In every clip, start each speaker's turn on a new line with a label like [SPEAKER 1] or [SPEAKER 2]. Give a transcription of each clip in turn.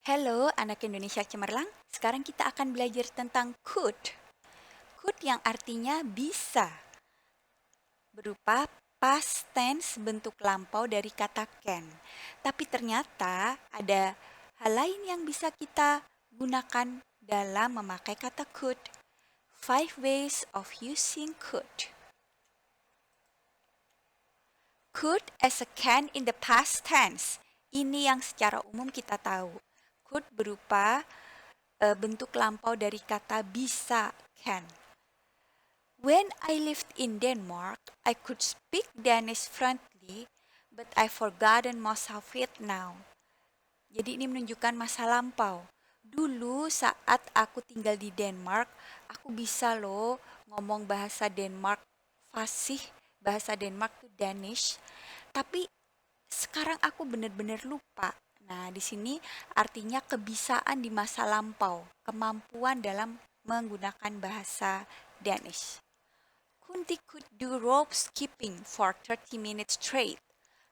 [SPEAKER 1] Halo anak Indonesia cemerlang, sekarang kita akan belajar tentang could. Could yang artinya bisa, berupa past tense bentuk lampau dari kata can. Tapi ternyata ada hal lain yang bisa kita gunakan dalam memakai kata could. 5 ways of using could. Could as a can in the past tense. Ini yang secara umum kita tahu. Could berupa bentuk lampau dari kata bisa, can. When I lived in Denmark, I could speak Danish fluently, but I've forgotten most of it now. Jadi ini menunjukkan masa lampau. Dulu saat aku tinggal di Denmark, aku bisa loh ngomong bahasa Denmark fasih, bahasa Denmark tuh Danish. Tapi sekarang aku benar-benar lupa. Nah, di sini artinya kebisaan di masa lampau, kemampuan dalam menggunakan bahasa Danish. Kunti could do rope skipping for 30 minutes straight.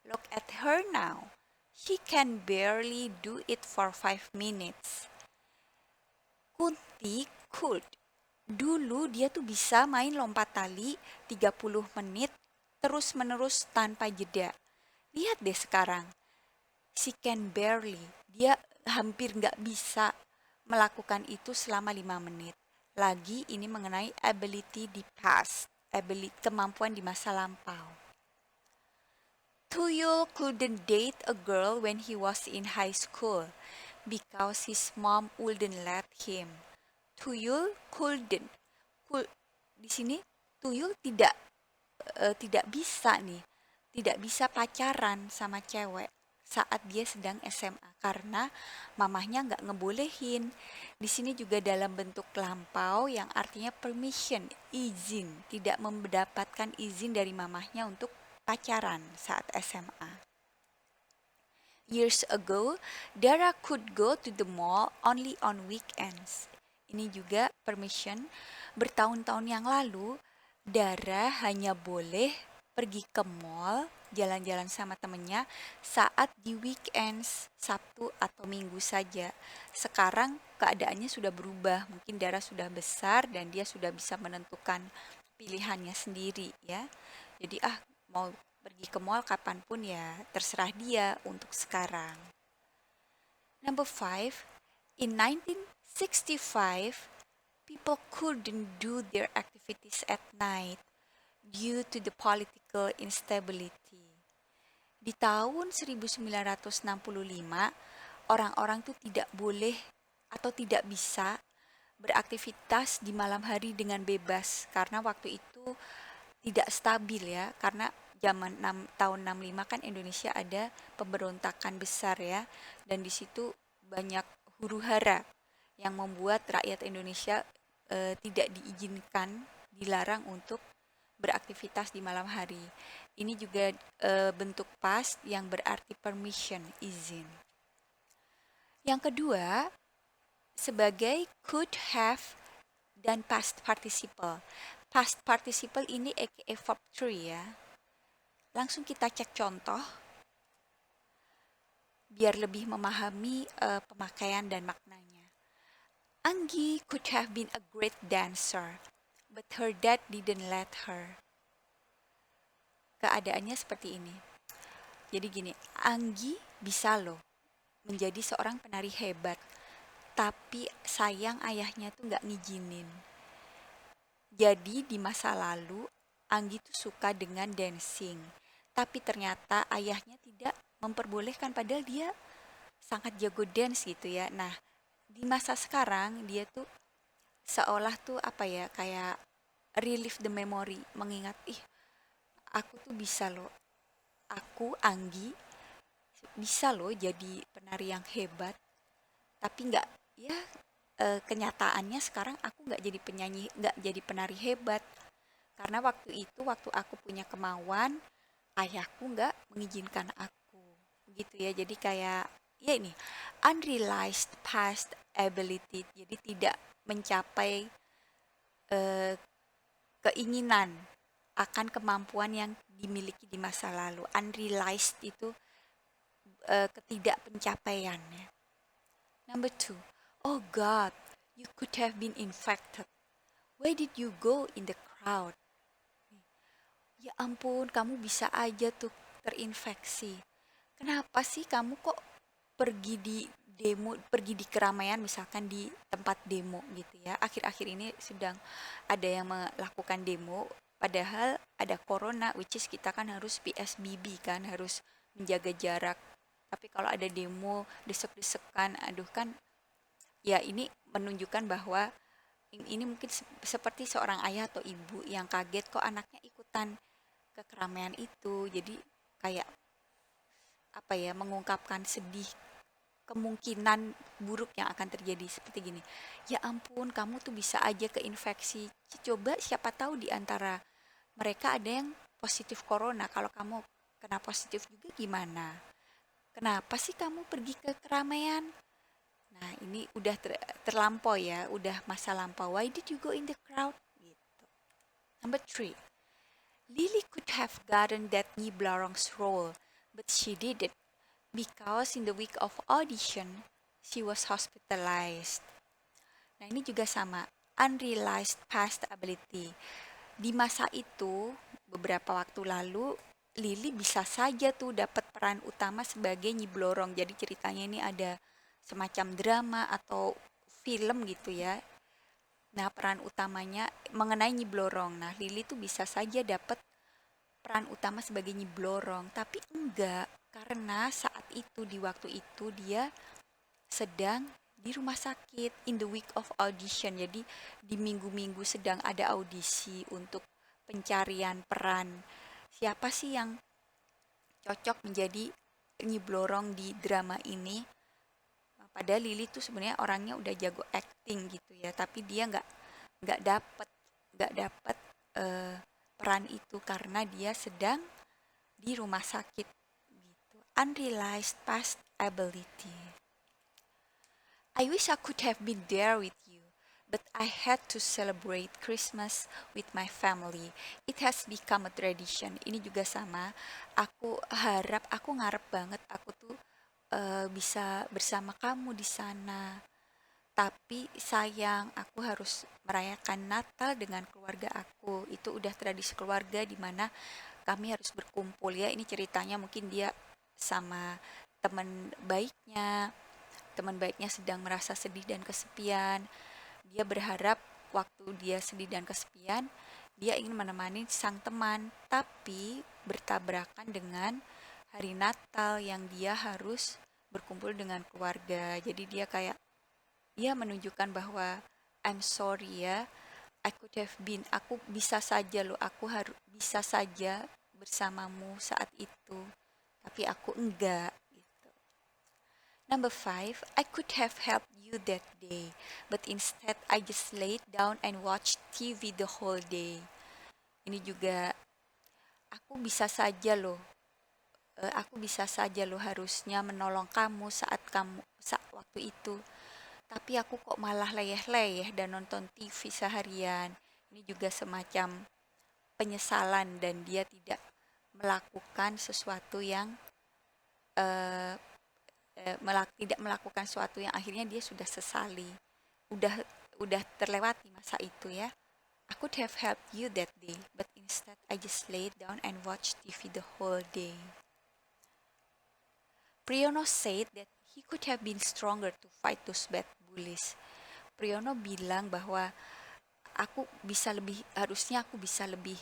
[SPEAKER 1] Look at her now. She can barely do it for 5 minutes. Kunti could. Dulu dia tuh bisa main lompat tali 30 menit terus-menerus tanpa jeda. Lihat deh sekarang. She can barely. Dia hampir nggak bisa melakukan itu selama 5 menit. Lagi ini mengenai ability di past, ability, kemampuan di masa lampau. Tuyul couldn't date a girl when he was in high school because his mom wouldn't let him. Tuyul couldn't. Di sini Tuyul tidak bisa nih, tidak bisa pacaran sama cewek saat dia sedang SMA karena mamahnya nggak ngebolehin. Di sini juga dalam bentuk lampau yang artinya permission, izin, tidak mendapatkan izin dari mamahnya untuk pacaran saat SMA. Years ago, Dara could go to the mall only on weekends. Ini juga permission. Bertahun-tahun yang lalu, Dara hanya boleh pergi ke mall, jalan-jalan sama temennya saat di weekends, Sabtu atau Minggu saja. Sekarang keadaannya sudah berubah. Mungkin Dara sudah besar dan dia sudah bisa menentukan pilihannya sendiri ya. Jadi mau pergi ke mall kapanpun ya terserah dia untuk sekarang. Number 5, in 1965, people couldn't do their activities at night due to the political instability. Di tahun 1965, orang-orang tuh tidak boleh atau tidak bisa beraktivitas di malam hari dengan bebas karena waktu itu tidak stabil ya, karena tahun 65 kan Indonesia ada pemberontakan besar ya, dan di situ banyak huru-hara yang membuat rakyat Indonesia tidak diizinkan, dilarang untuk beraktivitas di malam hari. Ini juga bentuk past yang berarti permission, izin. Yang kedua, sebagai could have dan past participle. Past participle ini aka verb 3 ya. Langsung kita cek contoh biar lebih memahami pemakaian dan maknanya. Anggi could have been a great dancer, but her dad didn't let her. Keadaannya seperti ini. Jadi gini, Anggi bisa loh menjadi seorang penari hebat, tapi sayang ayahnya tuh nggak ngizinin. Jadi di masa lalu, Anggi tuh suka dengan dancing, tapi ternyata ayahnya tidak memperbolehkan padahal dia sangat jago dance gitu ya. Nah, di masa sekarang dia tuh seolah tuh apa ya, kayak relive the memory, mengingat aku tuh bisa loh, aku Anggi bisa loh jadi penari yang hebat, tapi nggak ya, kenyataannya sekarang aku nggak jadi penyanyi, nggak jadi penari hebat karena waktu aku punya kemauan, ayahku nggak mengizinkan aku gitu ya. Jadi kayak ya ini unrealized past ability, jadi tidak mencapai eh, keinginan akan kemampuan yang dimiliki di masa lalu. Unrealized itu ketidakpencapaian ya. Number two, oh God, you could have been infected. Why did you go in the crowd? Ya ampun, kamu bisa aja tuh terinfeksi. Kenapa sih kamu kok pergi di demo, pergi di keramaian misalkan di tempat demo gitu ya. Akhir-akhir ini sedang ada yang melakukan demo, padahal ada corona, which is kita kan harus PSBB kan, harus menjaga jarak. Tapi kalau ada demo, desek-desekan, aduh kan, ya ini menunjukkan bahwa ini mungkin seperti seorang ayah atau ibu yang kaget kok anaknya ikutan ke keramaian itu. Jadi kayak apa ya, mengungkapkan sedih kemungkinan buruk yang akan terjadi seperti gini. Ya ampun, kamu tuh bisa aja keinfeksi. Coba siapa tahu di antara mereka ada yang positif corona. Kalau kamu kena positif juga gimana? Kenapa sih kamu pergi ke keramaian? Nah, ini udah terlampau ya, udah masa lampau. Why did you go in the crowd? Gitu. Number three, Lily could have gotten that Niblarong's role, but she didn't because in the week of audition, she was hospitalized. Nah, ini juga sama, unrealized past ability. Di masa itu, beberapa waktu lalu, Lily bisa saja tuh dapat peran utama sebagai Nyi Blorong. Jadi ceritanya ini ada semacam drama atau film gitu ya. Nah, peran utamanya mengenai Nyi Blorong. Nah, Lily tuh bisa saja dapat peran utama sebagai Nyi Blorong, tapi enggak karena saat itu di waktu itu dia sedang di rumah sakit in the week of audition. Jadi di minggu-minggu sedang ada audisi untuk pencarian peran. Siapa sih yang cocok menjadi Nyi Blorong di drama ini? Padahal Lily tuh sebenarnya orangnya udah jago acting gitu ya, tapi dia nggak dapet nggak dapet eh, peran itu karena dia sedang di rumah sakit gitu. Unrealized past ability. I wish I could have been there with you, but I had to celebrate Christmas with my family. It has become a tradition. Ini juga sama. Aku ngarep banget aku tuh bisa bersama kamu di sana. Tapi sayang, aku harus merayakan Natal dengan keluarga aku. Itu udah tradisi keluarga di mana kami harus berkumpul ya. Ini ceritanya mungkin dia sama teman baiknya. Teman baiknya sedang merasa sedih dan kesepian. Dia berharap waktu dia sedih dan kesepian, dia ingin menemani sang teman, tapi bertabrakan dengan hari Natal yang dia harus berkumpul dengan keluarga. Jadi dia kayak, dia menunjukkan bahwa I'm sorry ya, I could have been, aku bisa saja loh, aku harus bisa saja bersamamu saat itu, tapi aku enggak gitu. Number five, I could have helped you that day, but instead I just laid down and watched TV the whole day. Ini juga, aku bisa saja loh, aku bisa saja loh harusnya menolong kamu saat waktu itu. Tapi aku kok malah leyeh-leyeh dan nonton TV seharian. Ini juga semacam penyesalan dan dia tidak melakukan sesuatu yang eh, tidak melakukan sesuatu yang akhirnya dia sudah sesali. Udah udah terlewati masa itu ya. I could have helped you that day, but instead I just laid down and watched TV the whole day. Priyono said that he could have been stronger to fight those bad bullies. Priyono bilang bahwa harusnya aku bisa lebih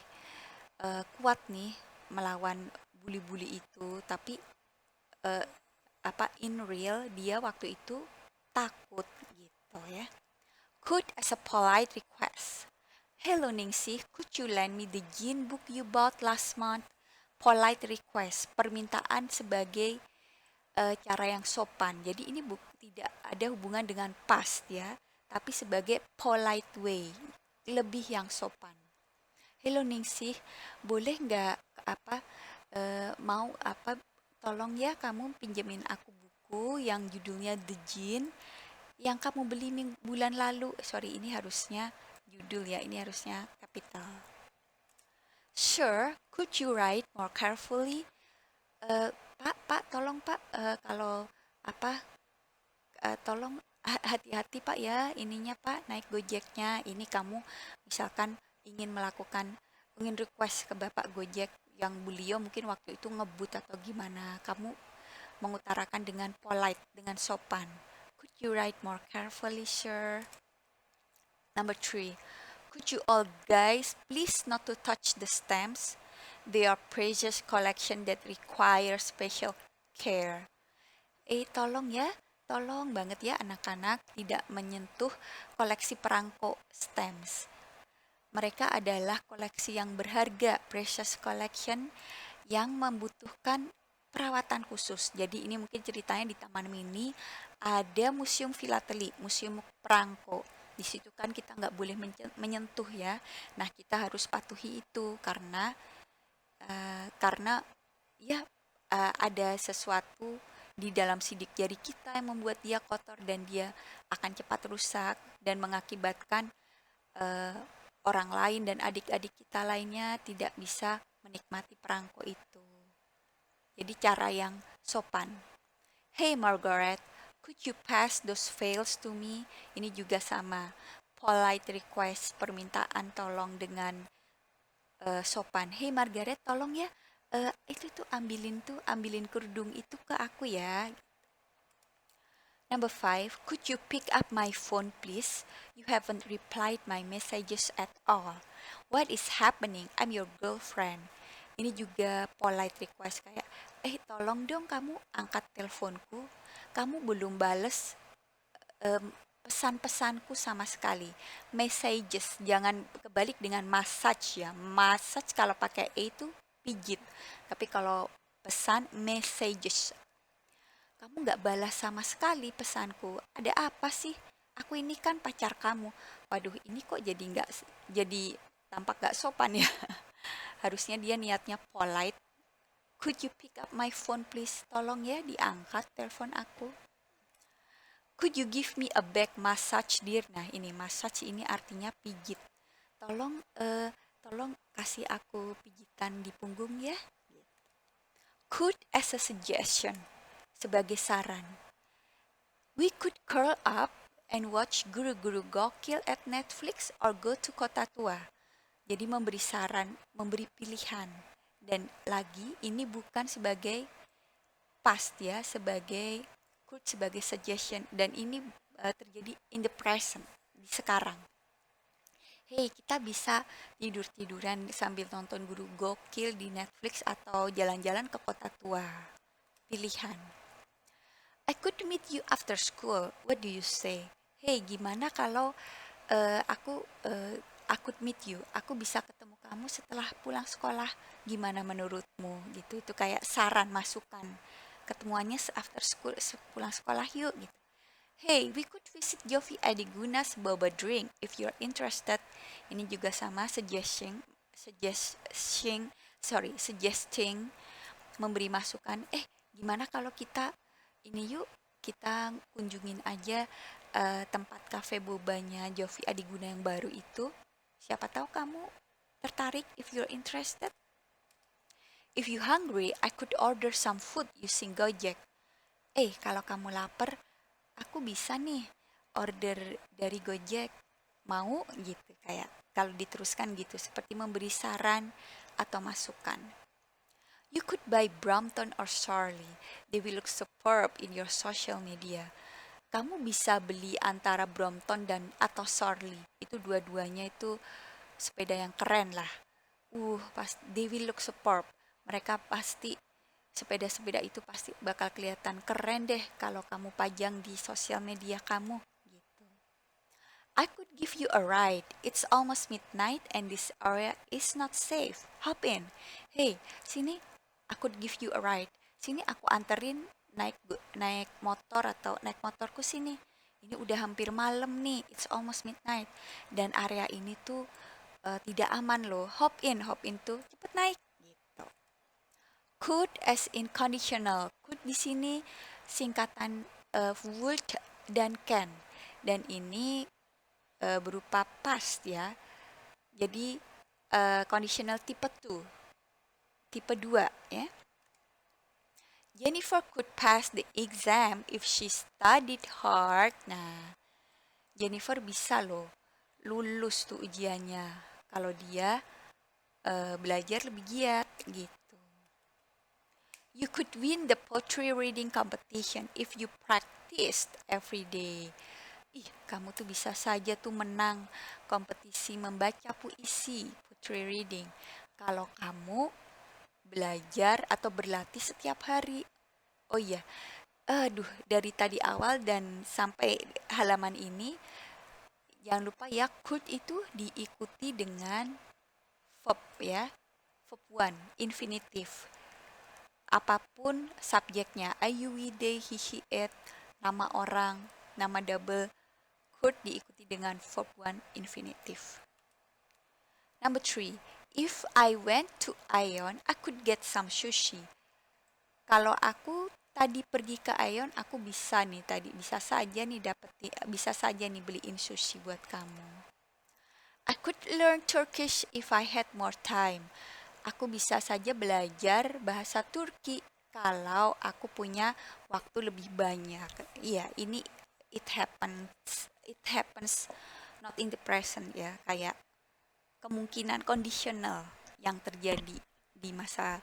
[SPEAKER 1] kuat nih melawan bully-bully itu, tapi eh, in real dia waktu itu takut gitu ya. Could as a polite request. Hello Ningsih, could you lend me the gin book you bought last month? Polite request, permintaan sebagai cara yang sopan. Jadi ini tidak ada hubungan dengan past ya, tapi sebagai polite way, lebih yang sopan. Hello Ningsih, boleh nggak mau tolong ya kamu pinjemin aku buku yang judulnya The Jinn yang kamu beli bulan lalu. Sorry, ini harusnya judul ya, ini harusnya capital. Sure, could you write more carefully? Pak, tolong Pak, kalau apa tolong hati-hati Pak ya, ininya Pak, naik Gojeknya. Ini kamu misalkan ingin request ke Bapak Gojek yang beliau mungkin waktu itu ngebut atau gimana. Kamu mengutarakan dengan polite, dengan sopan. Could you write more carefully, sir? Number 3. Could you all guys please not to touch the stamps? They are precious collection that require special care. Tolong ya, tolong banget ya anak-anak tidak menyentuh koleksi perangko stamps. Mereka adalah koleksi yang berharga, precious collection yang membutuhkan perawatan khusus. Jadi ini mungkin ceritanya di Taman Mini ada museum filateli, museum perangko. Di situ kan kita nggak boleh menyentuh ya. Nah kita harus patuhi itu karena ya ada sesuatu di dalam sidik jari kita yang membuat dia kotor dan dia akan cepat rusak dan mengakibatkan eh, orang lain dan adik-adik kita lainnya tidak bisa menikmati perangko itu. Jadi cara yang sopan. Hey Margaret, could you pass those files to me? Ini juga sama. Polite request, permintaan tolong dengan sopan. Hey Margaret, tolong ya. Itu tuh ambilin kerudung itu ke aku ya. Number 5, could you pick up my phone please? You haven't replied my messages at all. What is happening? I'm your girlfriend. Ini juga polite request kayak, tolong dong kamu angkat teleponku. Kamu belum bales pesan-pesanku sama sekali. Messages, jangan kebalik dengan massage ya. Massage kalau pakai E itu pijit. Tapi kalau pesan, messages. Kamu nggak balas sama sekali pesanku. Ada apa sih? Aku ini kan pacar kamu. Waduh, ini kok jadi tampak gak sopan ya. Harusnya dia niatnya polite. Could you pick up my phone please? Tolong ya diangkat telepon aku. Could you give me a back massage dear? Nah ini massage ini artinya pijit. Tolong kasih aku pijitan di punggung ya. Could as a suggestion, sebagai saran. We could curl up and watch Guru-Guru Gokil at Netflix or go to Kota Tua. Jadi memberi saran, memberi pilihan. Dan lagi ini bukan sebagai past ya, sebagai suggestion dan ini terjadi in the present, di sekarang. Hey, kita bisa tidur-tiduran sambil nonton Guru Gokil di Netflix atau jalan-jalan ke Kota Tua. Pilihan. I could meet you after school. What do you say? Hey, gimana kalau I could meet you. Aku bisa ketemu kamu setelah pulang sekolah. Gimana menurutmu? Gitu. Itu kayak saran, masukan. Ketemuannya after school, pulang sekolah yuk gitu. Hey, we could visit Jovi Adiguna's Boba Drink if you're interested. Ini juga sama suggesting, memberi masukan. Gimana kalau kita kita kunjungin aja tempat cafe bobanya Jovi Adiguna yang baru itu. Siapa tahu kamu tertarik if you're interested. If you hungry, I could order some food using Gojek. Kalau kamu lapar, aku bisa nih order dari Gojek. Mau gitu kayak kalau diteruskan gitu seperti memberi saran atau masukan. You could buy Brompton or Charlie. They will look superb in your social media. Kamu bisa beli antara Brompton dan atau Charlie. Itu dua-duanya itu sepeda yang keren lah. They will look superb. Mereka pasti sepeda-sepeda itu pasti bakal kelihatan keren deh kalau kamu pajang di sosial media kamu gitu. I could give you a ride. It's almost midnight and this area is not safe. Hop in. Hey, sini I could give you a ride. Sini aku anterin naik motor atau naik motorku sini. Ini udah hampir malam nih. It's almost midnight dan area ini tuh tidak aman loh. Hop in tuh cepet naik. Could as in conditional. Could di sini singkatan would dan can. Dan ini berupa past ya. Jadi conditional tipe 2. Tipe 2 ya. Jennifer could pass the exam if she studied hard. Nah, Jennifer bisa loh lulus tuh ujiannya kalau dia belajar lebih giat gitu. You could win the poetry reading competition if you practiced every day. Ih, kamu tuh bisa saja tuh menang kompetisi membaca puisi, poetry reading. Kalau kamu belajar atau berlatih setiap hari. Oh iya, aduh, dari tadi awal dan sampai halaman ini, jangan lupa ya, could itu diikuti dengan verb ya, verb one, infinitive. Apapun subjeknya, I, you, we, they, he, she, it, nama orang, nama double, could diikuti dengan verb one, infinitive. Number three, if I went to Ion, I could get some sushi. Kalau aku tadi pergi ke Ion, aku bisa nih tadi, bisa saja nih beliin sushi buat kamu. I could learn Turkish if I had more time. Aku bisa saja belajar bahasa Turki kalau aku punya waktu lebih banyak. Iya, ini it happens. It happens not in the present ya, kayak kemungkinan kondisional yang terjadi di masa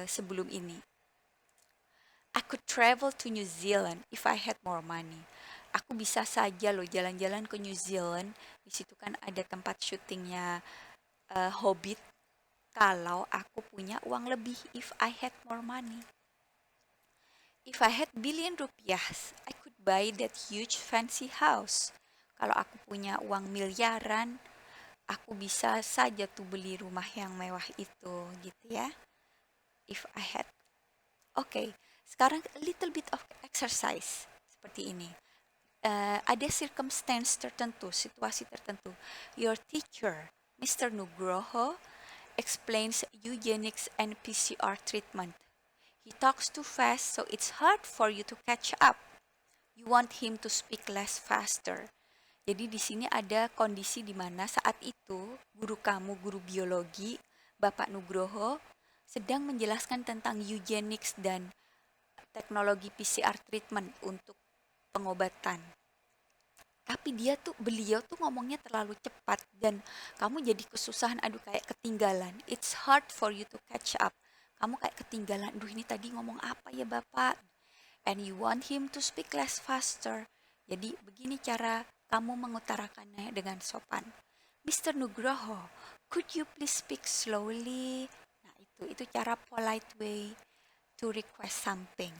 [SPEAKER 1] sebelum ini. I could travel to New Zealand if I had more money. Aku bisa saja loh jalan-jalan ke New Zealand. Di situ kan ada tempat syutingnya Hobbit. Kalau aku punya uang lebih, if I had more money. If I had billion rupiah, I could buy that huge fancy house. Kalau aku punya uang miliaran, aku bisa saja tuh beli rumah yang mewah itu, gitu ya. If I had. Oke, sekarang a little bit of exercise seperti ini. Ada circumstance tertentu, situasi tertentu. Your teacher, Mr. Nugroho, explains eugenics and PCR treatment. He talks too fast, so it's hard for you to catch up. You want him to speak less faster. Jadi di sini ada kondisi di mana saat itu guru kamu, guru biologi, Bapak Nugroho, sedang menjelaskan tentang eugenics dan teknologi PCR treatment untuk pengobatan. Tapi beliau tuh ngomongnya terlalu cepat dan kamu jadi kesusahan, aduh kayak ketinggalan. It's hard for you to catch up. Kamu kayak ketinggalan, aduh ini tadi ngomong apa ya Bapak? And you want him to speak less faster. Jadi begini cara kamu mengutarakannya dengan sopan. Mr. Nugroho, could you please speak slowly? Nah itu cara polite way to request something.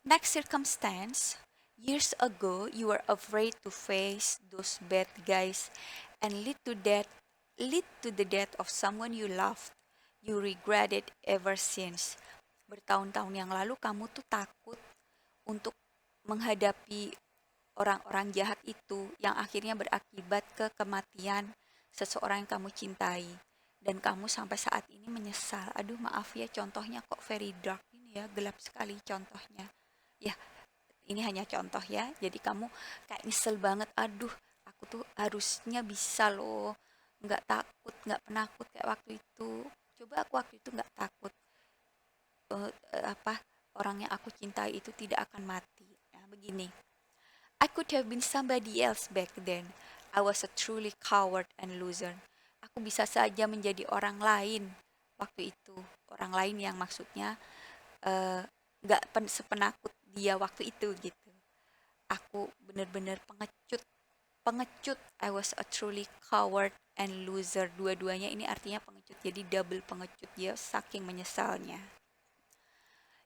[SPEAKER 1] Next circumstance, years ago you were afraid to face those bad guys and lead to the death of someone you loved. You regret it ever since. Bertahun-tahun yang lalu kamu tuh takut untuk menghadapi orang-orang jahat itu yang akhirnya berakibat ke kematian seseorang yang kamu cintai. Dan kamu sampai saat ini menyesal. Aduh maaf ya, contohnya kok very dark ini ya, gelap sekali contohnya. Ya, ini hanya contoh ya. Jadi kamu kayak nyesel banget. Aduh, aku tuh harusnya bisa loh. Nggak takut, nggak penakut kayak waktu itu. Coba aku waktu itu nggak takut. Apa orang yang aku cintai itu tidak akan mati. Nah, begini. I could have been somebody else back then. I was a truly coward and loser. Aku bisa saja menjadi orang lain waktu itu. Orang lain yang maksudnya eh, nggak sepenakut dia waktu itu gitu. Aku benar-benar pengecut, pengecut. I was a truly coward and loser. Dua-duanya ini artinya pengecut. Jadi double pengecut dia saking menyesalnya.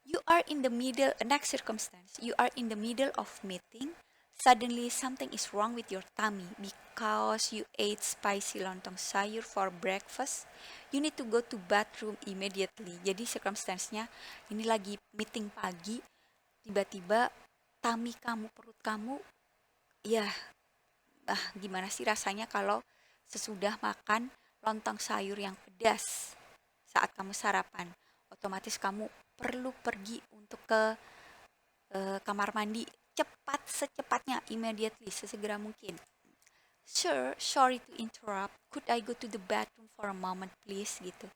[SPEAKER 1] You are in the middle, next circumstance. You are in the middle of meeting. Suddenly something is wrong with your tummy because you ate spicy lontong sayur for breakfast. You need to go to bathroom immediately. Jadi circumstance-nya ini lagi meeting pagi, tiba-tiba tummy kamu, perut kamu, ya gimana sih rasanya kalau sesudah makan lontong sayur yang pedas saat kamu sarapan. Otomatis kamu perlu pergi untuk ke kamar mandi cepat, secepatnya, immediately, sesegera mungkin. Sir, sorry to interrupt. Could I go to the bathroom for a moment, please? Gitu.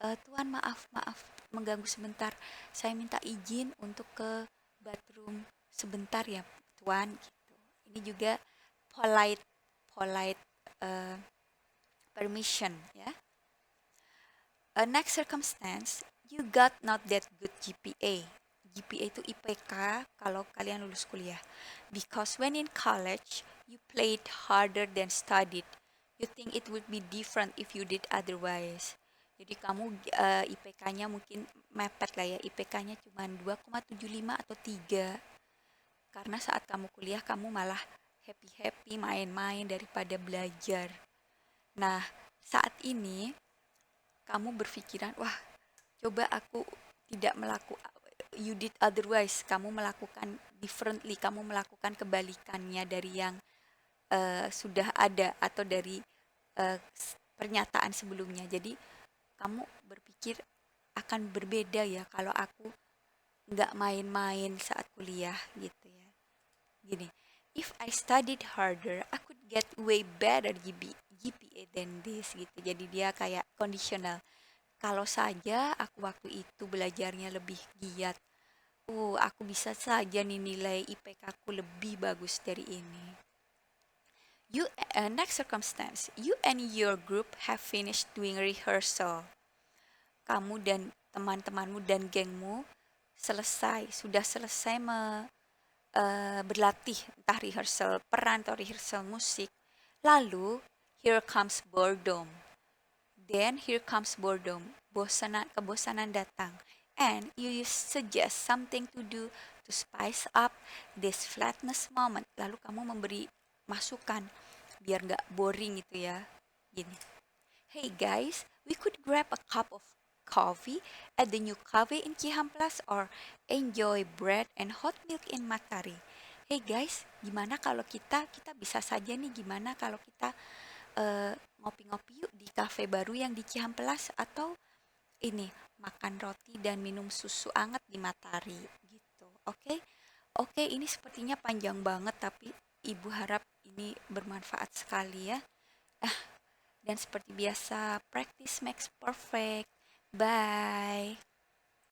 [SPEAKER 1] Tuan, maaf mengganggu sebentar. Saya minta izin untuk ke bathroom sebentar ya, Tuan, gitu. Ini juga polite polite uh, permission ya. Next circumstance, you got not that good GPA. GPA itu IPK kalau kalian lulus kuliah. Because when in college, you played harder than studied. You think it would be different if you did otherwise. Jadi kamu IPK-nya mungkin mepet lah ya. IPK-nya cuma 2,75 atau 3. Karena saat kamu kuliah, kamu malah happy-happy main-main daripada belajar. Nah, saat ini kamu berpikiran, wah, coba aku tidak melakukan, you did otherwise, kamu melakukan differently, kamu melakukan kebalikannya dari yang sudah ada atau dari pernyataan sebelumnya. Jadi kamu berpikir akan berbeda ya kalau aku nggak main-main saat kuliah gitu ya. Gini, if I studied harder, I could get way better GPA than this gitu. Jadi dia kayak conditional. Kalau saja aku waktu itu belajarnya lebih giat, aku bisa saja nih nilai IPK aku lebih bagus dari ini. You Next circumstance, you and your group have finished doing rehearsal. Kamu dan teman-temanmu dan gengmu sudah selesai berlatih, entah rehearsal peran atau rehearsal musik. Lalu here comes boredom. Then here comes boredom. Kebosanan datang. And you suggest something to do to spice up this flatness moment. Lalu kamu memberi masukan biar nggak boring gitu ya. Gini. Hey guys, we could grab a cup of coffee at the new cafe in Cihamplas or enjoy bread and hot milk in Matari. Hey guys, gimana kalau kita bisa saja nih, gimana kalau kita ngopi-ngopi yuk di kafe baru yang di Cihampelas, atau ini makan roti dan minum susu anget di Matahari gitu. Oke? Oke, ini sepertinya panjang banget tapi Ibu harap ini bermanfaat sekali ya. Dan seperti biasa, practice makes perfect. Bye.